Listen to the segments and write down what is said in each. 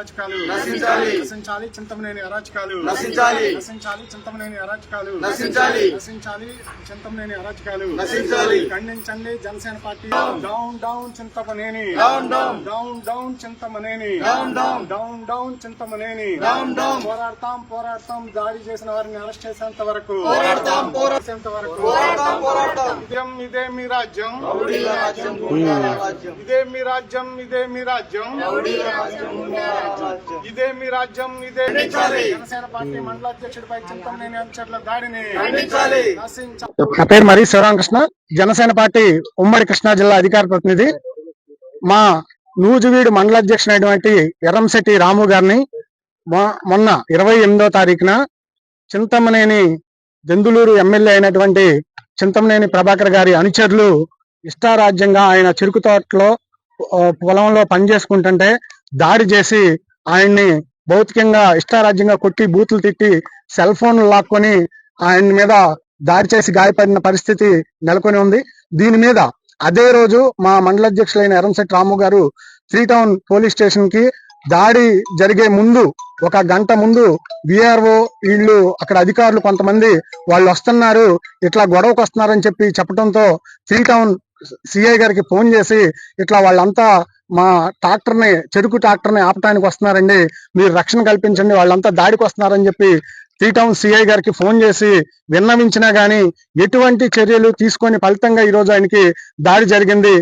అరాచకాలు నశించాలి చింతమనేని అరాచకాలు నశించాలి చింతమనేని అరాచకాలు నశించాలి చింతమనేని అరాచకాలు ఖండించండి Janasena party down down Chintamaneni down Chintamaneni down Chintamaneni పోరాడతాం దాడి చేసిన వారిని అరెస్ట్ చేసేంత వరకు ఇదే మీ రాజ్యం ఇదే మీ రాజ్యం జనసేన పార్టీ మండల అధ్యక్షుడిపై చింతమనేని అనుచరుల దాడిని నా పేరు మరి శివరామకృష్ణ, జనసేన పార్టీ ఉమ్మడి కృష్ణా జిల్లా అధికార ప్రతినిధి. మా నూజివీడు మండల అధ్యక్షుడైనటువంటి ఎర్రంశెట్టి రాము గారిని మొన్న 28వ తారీఖున చింతమనేని దెందులూరు ఎమ్మెల్యే అయినటువంటి చింతమనేని ప్రభాకర్ గారి అనుచరులు ఇష్టారాజ్యంగా ఆయన చెరుకు తోటలో పొలంలో పనిచేసుకుంటుంటే దాడి చేసి ఆయన్ని భౌతికంగా ఇష్టారాజ్యంగా కొట్టి బూతులు తిట్టి సెల్ ఫోన్ లాక్కొని ఆయన మీద దాడి చేసి గాయపడిన పరిస్థితి నెలకొని ఉంది. దీని మీద అదే రోజు మా మండల అధ్యక్షులైన ఎర్రంశెట్టి రాము గారు 3 టౌన్ పోలీస్ స్టేషన్ కి దాడి జరిగే ముందు 1 గంట ముందు విఆర్ఓ వీళ్ళు అక్కడ అధికారులు కొంతమంది వాళ్ళు వస్తున్నారు, ఇట్లా గొడవకు వస్తున్నారని చెప్పడంతో 3 టౌన్ సిఐ గారికి ఫోన్ చేసి ఇట్లా వాళ్ళంతా మా చెరుకు ట్రాక్టర్ని ఆపటానికి వస్తున్నారండి, మీరు రక్షణ కల్పించండి, వాళ్ళంతా దాడికి వస్తున్నారని చెప్పి 3 టౌన్ సిఐ గారికి ఫోన్ చేసి విన్నవించినా గానీ ఎటువంటి చర్యలు తీసుకొని ఫలితంగా ఈరోజు ఆయనకి దాడి జరిగింది.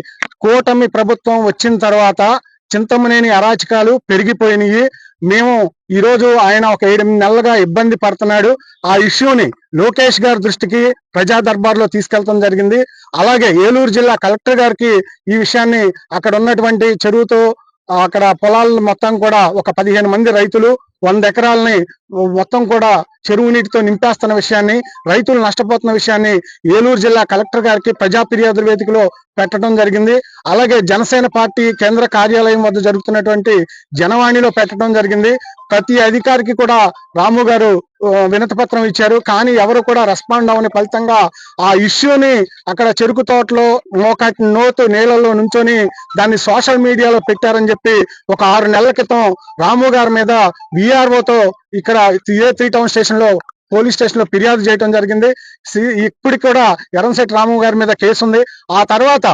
కూటమి ప్రభుత్వం వచ్చిన తర్వాత చింతమనేని అరాచకాలు పెరిగిపోయినాయి. మేము ఈరోజు ఆయన ఒక 7-8 నెలలుగా ఇబ్బంది పడుతున్నాడు. ఆ ఇష్యూని లోకేష్ గారి దృష్టికి ప్రజా దర్బార్లో తీసుకెళ్లడం జరిగింది. అలాగే ఏలూరు జిల్లా కలెక్టర్ గారికి ఈ విషయాన్ని అక్కడ ఉన్నటువంటి చెరువుతో అక్కడ పొలాలను మొత్తం కూడా ఒక 15 మంది రైతులు 100 ఎకరాలని మొత్తం కూడా చెరువు నీటితో నింపేస్తున్న విషయాన్ని, రైతులు నష్టపోతున్న విషయాన్ని ఏలూరు జిల్లా కలెక్టర్ గారికి ప్రజా ఫిర్యాదుల వేదికలో పెట్టడం జరిగింది. అలాగే జనసేన పార్టీ కేంద్ర కార్యాలయం వద్ద జరుగుతున్నటువంటి జనవాణిలో పెట్టడం జరిగింది. ప్రతి అధికారికి కూడా రాము గారు వినతి పత్రం ఇచ్చారు, కానీ ఎవరు కూడా రెస్పాండ్ అవ్వని ఫలితంగా ఆ ఇష్యూని అక్కడ చెరుకు తోటలో నోతు నీళ్ళలో నుంచొని దాన్ని సోషల్ మీడియాలో పెట్టారని చెప్పి ఒక 6 నెలల క్రితం రాము గారి మీద విఆర్ఓతో ఇక్కడ 3 టౌన్ స్టేషన్ లో పోలీస్ స్టేషన్ లో ఫిర్యాదు చేయడం జరిగింది. ఇప్పటికి కూడా ఎర్రంశెట్టి రాము గారి మీద కేసు ఉంది. ఆ తర్వాత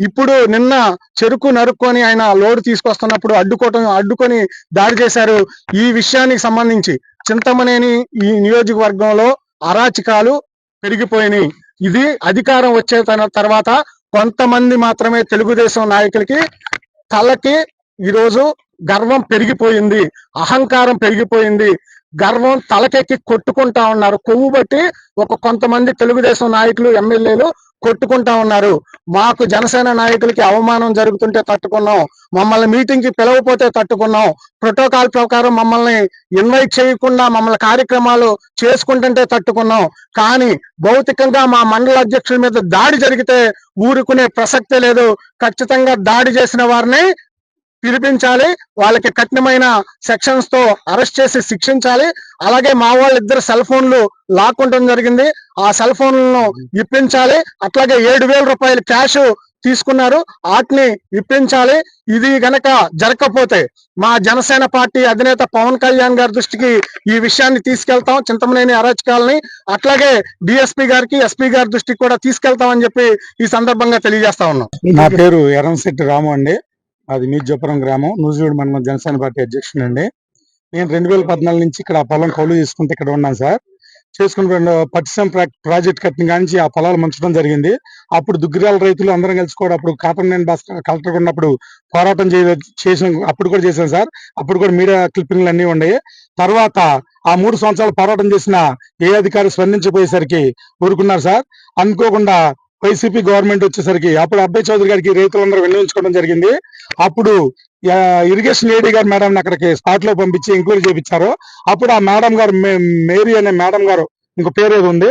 ఇప్పుడు నిన్న చెరుకు నరుక్కొని ఆయన లోడ్ తీసుకొస్తున్నప్పుడు అడ్డుకొని దాడి చేశారు. ఈ విషయానికి సంబంధించి చింతమనేని ఈ నియోజకవర్గంలో అరాచకాలు పెరిగిపోయినాయి. ఇది అధికారం వచ్చే తర్వాత కొంతమంది మాత్రమే తెలుగుదేశం నాయకులకి తలకి ఈరోజు గర్వం పెరిగిపోయింది, అహంకారం పెరిగిపోయింది, గర్వం తలకెక్కి కొట్టుకుంటా ఉన్నారు. కొవ్వు బట్టి కొంతమంది తెలుగుదేశం నాయకులు ఎమ్మెల్యేలు కొట్టుకుంటా ఉన్నారు. మాకు జనసేన నాయకులకి అవమానం జరుగుతుంటే తట్టుకున్నాం, మమ్మల్ని మీటింగ్ కి పిలవపోతే తట్టుకున్నాం, ప్రోటోకాల్ ప్రకారం మమ్మల్ని ఇన్వైట్ చేయకుండా మమ్మల్ని కార్యక్రమాలు చేసుకుంటుంటే తట్టుకున్నాం, కానీ భౌతికంగా మా మండల అధ్యక్షుల మీద దాడి జరిగితే ఊరుకునే ప్రసక్తే లేదు. ఖచ్చితంగా దాడి చేసిన వారిని పిలిపించాలి, వాళ్ళకి కఠినమైన సెక్షన్స్ తో అరెస్ట్ చేసి శిక్షించాలి. అలాగే మా వాళ్ళిద్దరు సెల్ ఫోన్లు లాక్కుంటం జరిగింది, ఆ సెల్ ఫోన్లను ఇప్పించాలి. అట్లాగే 7,000 రూపాయలు క్యాష్ తీసుకున్నారు, వాటిని ఇప్పించాలి. ఇది గనక జరగకపోతే మా జనసేన పార్టీ అధినేత పవన్ కళ్యాణ్ గారి దృష్టికి ఈ విషయాన్ని తీసుకెళ్తాం, చింతమనేని అరాచకాలని. అట్లాగే డిఎస్పీ గారికి, ఎస్పీ గారి దృష్టికి కూడా తీసుకెళ్తామని చెప్పి ఈ సందర్భంగా తెలియజేస్తా ఉన్నాం. నా పేరు ఎర్రంశెట్టి రాము అండి, అది మీజపురం గ్రామం, నూజివీడు మండలం జనసేన పార్టీ అధ్యక్షుడు అండి. నేను 2014 నుంచి ఇక్కడ పొలం కౌలు చేసుకుంటే ఇక్కడ ఉన్నాను సార్. చేసుకున్న పట్టిసం ప్రాజెక్ట్ కట్టిన కానించి ఆ పొలాలు మంచడం జరిగింది. అప్పుడు దుగ్గిరాల రైతులు అందరం కలిసి అప్పుడు కాటమనేని భాస్కర్ కలెక్టర్ ఉన్నప్పుడు పోరాటం చేసిన అప్పుడు కూడా చేశాను సార్. అప్పుడు కూడా మీడియా క్లిప్పింగ్లు అన్ని ఉన్నాయి. తర్వాత ఆ 3 సంవత్సరాలు పోరాటం చేసిన ఏ అధికారి స్పందించిపోయేసరికి ఊరుకున్నారు సార్. అనుకోకుండా వైసీపీ గవర్నమెంట్ వచ్చేసరికి అప్పుడు అబ్బాయి చౌదరి గారికి రైతులందరూ వినియోగించుకోవడం జరిగింది. అప్పుడు ఇరిగేషన్ ఏడీ గారు మేడం అక్కడికి స్పాట్ లో పంపించి ఎంక్వైరీ చేయించారు. అప్పుడు ఆ మేడం గారు, మేరీ అనే మేడం గారు, ఇంకో పేరు ఏది ఉంది,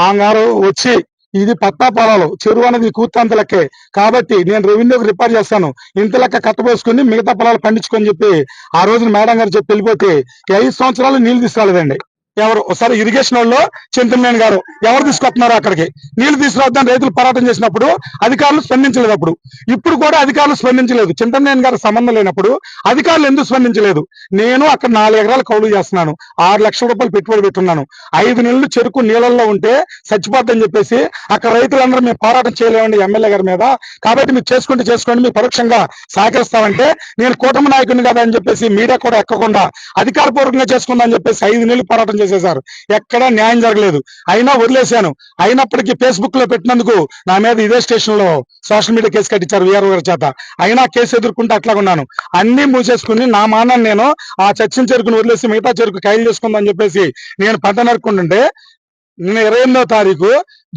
ఆ గారు వచ్చి ఇది పట్టా పొలాలు, చెరువు అనేది కూర్తంత లెక్కే కాబట్టి నేను రెవెన్యూకి రిపేర్ చేస్తాను, ఇంత లెక్క కట్టబోసుకుని మిగతా పొలాలు పండించుకొని చెప్పి ఆ రోజున మేడం గారు చెప్పి వెళ్ళిపోతే 5 సంవత్సరాలు నీళ్లు తీసుకురాలేదండి. ఎవరు ఒకసారి ఇరిగేషన్ వాళ్ళు చింతమనేని గారు ఎవరు తీసుకొస్తున్నారు అక్కడికి నీళ్లు తీసుకురావద్దని రైతులు పోరాటం చేసినప్పుడు అధికారులు స్పందించలేదు. అప్పుడు ఇప్పుడు కూడా అధికారులు స్పందించలేదు. చింతమనేని గారు సంబంధం లేనప్పుడు అధికారులు ఎందుకు స్పందించలేదు? నేను అక్కడ 4 ఎకరాలు కౌలు చేస్తున్నాను, 6 లక్షల రూపాయలు పెట్టుబడి పెట్టున్నాను. 5 నెలలు చెరుకు నీళ్ళల్లో ఉంటే చచ్చిపోద్దని చెప్పేసి అక్కడ రైతులందరూ మేము పోరాటం చేయలేమండి ఎమ్మెల్యే గారి మీద, కాబట్టి మీరు చేసుకోండి మీరు పరోక్షంగా సహకరిస్తామంటే నేను కూటమి నాయకుడిని కదా అని చెప్పేసి మీడియా కూడా ఎక్కకుండా అధికారపూర్వకంగా చేసుకుందని చెప్పేసి 5 నెలలు పోరాటం చేసేశారు. ఎక్కడా న్యాయం జరగలేదు. అయినా వదిలేశాను. అయినప్పటికీ ఫేస్బుక్ లో పెట్టినందుకు నా మీద ఇదే స్టేషన్ లో సోషల్ మీడియా కేసు కట్టించారు వీఆర్ఓ గారి చేత. అయినా కేసు ఎదుర్కొంటే అట్లా ఉన్నాను. అన్ని మూసేసుకుని నా మానాన్ని నేను ఆ చచ్చిన చెరుకుని వదిలేసి మిగతా చెరుకు ఖైలు చేసుకుందని చెప్పేసి నేను పంట నరుకుంటుంటే నిన్న 28వ తారీఖు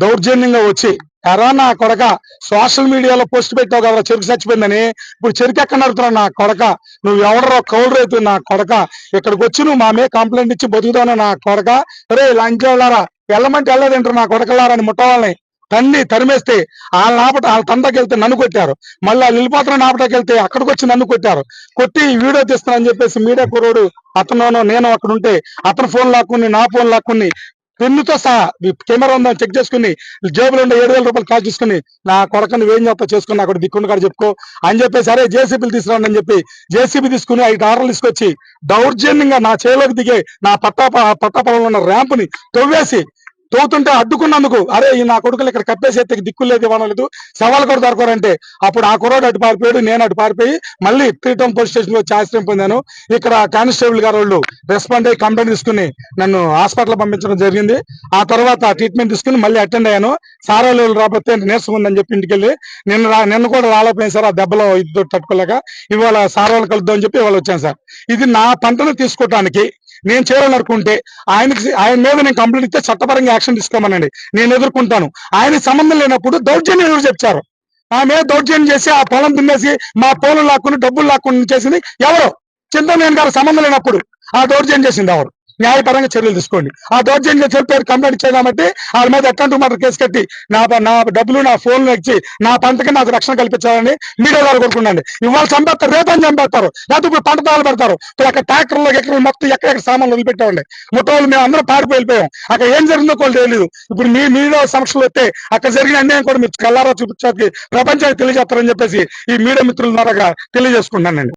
దౌర్జన్యంగా వచ్చి ఎరా నా కొడక సోషల్ మీడియాలో పోస్ట్ పెట్టావు కదా చెరుకు చచ్చిపోయిందని, ఇప్పుడు చెరుకు ఎక్కడ నడుతున్నావు నా కొడక, నువ్వు ఎవడరో కౌలు రైతు నా కొడక, ఇక్కడికి వచ్చి నువ్వు మా మీద కంప్లైంట్ ఇచ్చి బతుకుతావు నా కొడక, రే లంచ్ వెళ్ళారా వెళ్ళమంటే వెళ్ళలేదంటారు నా కొడకలారని ముట్టవాళ్ళని తరిమేస్తే వాళ్ళ తండ్రికి వెళ్తే నన్ను కొట్టారు. మళ్ళీ నిలిపోతున్న నాపటాకి వెళ్తే అక్కడికి వచ్చి నన్ను కొట్టారు. కొట్టి వీడియో తీస్తున్నానని చెప్పేసి మీడియా కుర్రోడు అతను నేను అక్కడ ఉంటే అతను ఫోన్ లాక్కుని నా ఫోన్ లాక్కుని పెన్నుతో సహా కెమెరా ఉందని చెక్ చేసుకుని జేబులో ఉండే 7,000 రూపాయలు కాల్ చేసుకుని నా కొడకని ఏం చేస్తా చేసుకుని అక్కడ దిక్కుండు కాడ చెప్పుకో అని చెప్పేసి అరే జేసీబీలు తీసుకురండి అని చెప్పి జేసీబీ తీసుకుని 5 ఆర్డర్లు తీసుకొచ్చి దౌర్జన్యంగా నా చేలోకి దిగే నా పట్టాపొలంలో ఉన్న ర్యాంపుని తవ్వుతుంటే అడ్డుకున్నందుకు అరే ఈ నా కొడుకులు ఇక్కడ కప్పేసి ఎత్తే దిక్కులు లేదు ఇవ్వడం లేదు సవాళ్ళు కూడా దొరకరంటే అప్పుడు ఆ కుర్రోడు అటు పారిపోయాడు, నేను అటు పారిపోయి మళ్ళీ 3 టౌన్ పోలీస్ స్టేషన్ లో వచ్చి ఆశ్రయం పొందాను. ఇక్కడ కానిస్టేబుల్ గారు వాళ్ళు రెస్పాండ్ అయ్యి కంప్లైంట్ తీసుకుని నన్ను హాస్పిటల్ పంపించడం జరిగింది. ఆ తర్వాత ట్రీట్మెంట్ తీసుకుని మళ్ళీ అటెండ్ అయ్యాను. సార్ వాళ్ళు రాకపోతే నీరసం ఉందని చెప్పి ఇంటికి వెళ్ళి నిన్న కూడా రాలేకపోయింది సార్, ఆ దెబ్బలో ఇది తట్టుకోలేక ఇవాళ సార్ వాళ్ళు కలుద్దామని చెప్పి ఇవాళ వచ్చాను సార్. ఇది నా పంటను తీసుకోవటానికి నేను చేయాలనుకుంటే ఆయన మీద నేను కంప్లైంట్ ఇస్తే చట్టపరంగా యాక్షన్ తీసుకోమనండి, నేను ఎదుర్కొంటాను. ఆయనకి సంబంధం లేనప్పుడు దౌర్జన్యం ఎవరు చెప్తారు? నా మీద దౌర్జన్యం చేసి ఆ పొలం తినేసి మా పొలం లాక్కుని డబ్బులు లాక్కుని చేసింది ఎవరు? చింతమనేని గారు సంబంధం లేనప్పుడు ఆ దౌర్జన్యం చేసింది ఎవరు? న్యాయపరంగా చర్యలు తీసుకోండి. ఆ దౌర్జన్యం చెప్పారు కంప్లైంట్ ఇచ్చారు కాబట్టి వాళ్ళ మీద అటెంప్ట్ మర్డర్ కేసు కట్టి నా డబ్బులు నా ఫోన్లు ఇచ్చి నా పంటకి నాకు రక్షణ కల్పించాలని మీడియా ద్వారా కోరుకున్నాండి. ఇవాళ చంపేస్తారు, రేపని చంపేస్తారు, లేకపోతే ఇప్పుడు పంట తాలు పెడతారు. ఇప్పుడు అక్కడ ట్రాక్టర్లో ఎక్కడ మొత్తం ఎక్కడెక్కడ సామాన్లు వదిలిపెట్టామండి. ముట్టవాళ్ళు మేము అందరం పారిపోయి వెళ్ళిపోయాం. అక్కడ ఏం జరిగిందో కూడా తెలియదు. ఇప్పుడు మీడియా సమస్యలు వస్తే అక్కడ జరిగిన అన్యాయం కూడా మీరు కల్లారా చూపించడానికి ప్రపంచానికి తెలియజేస్తారని చెప్పేసి ఈ మీడియా మిత్రుల ద్వారా తెలియజేసుకుంటానండి.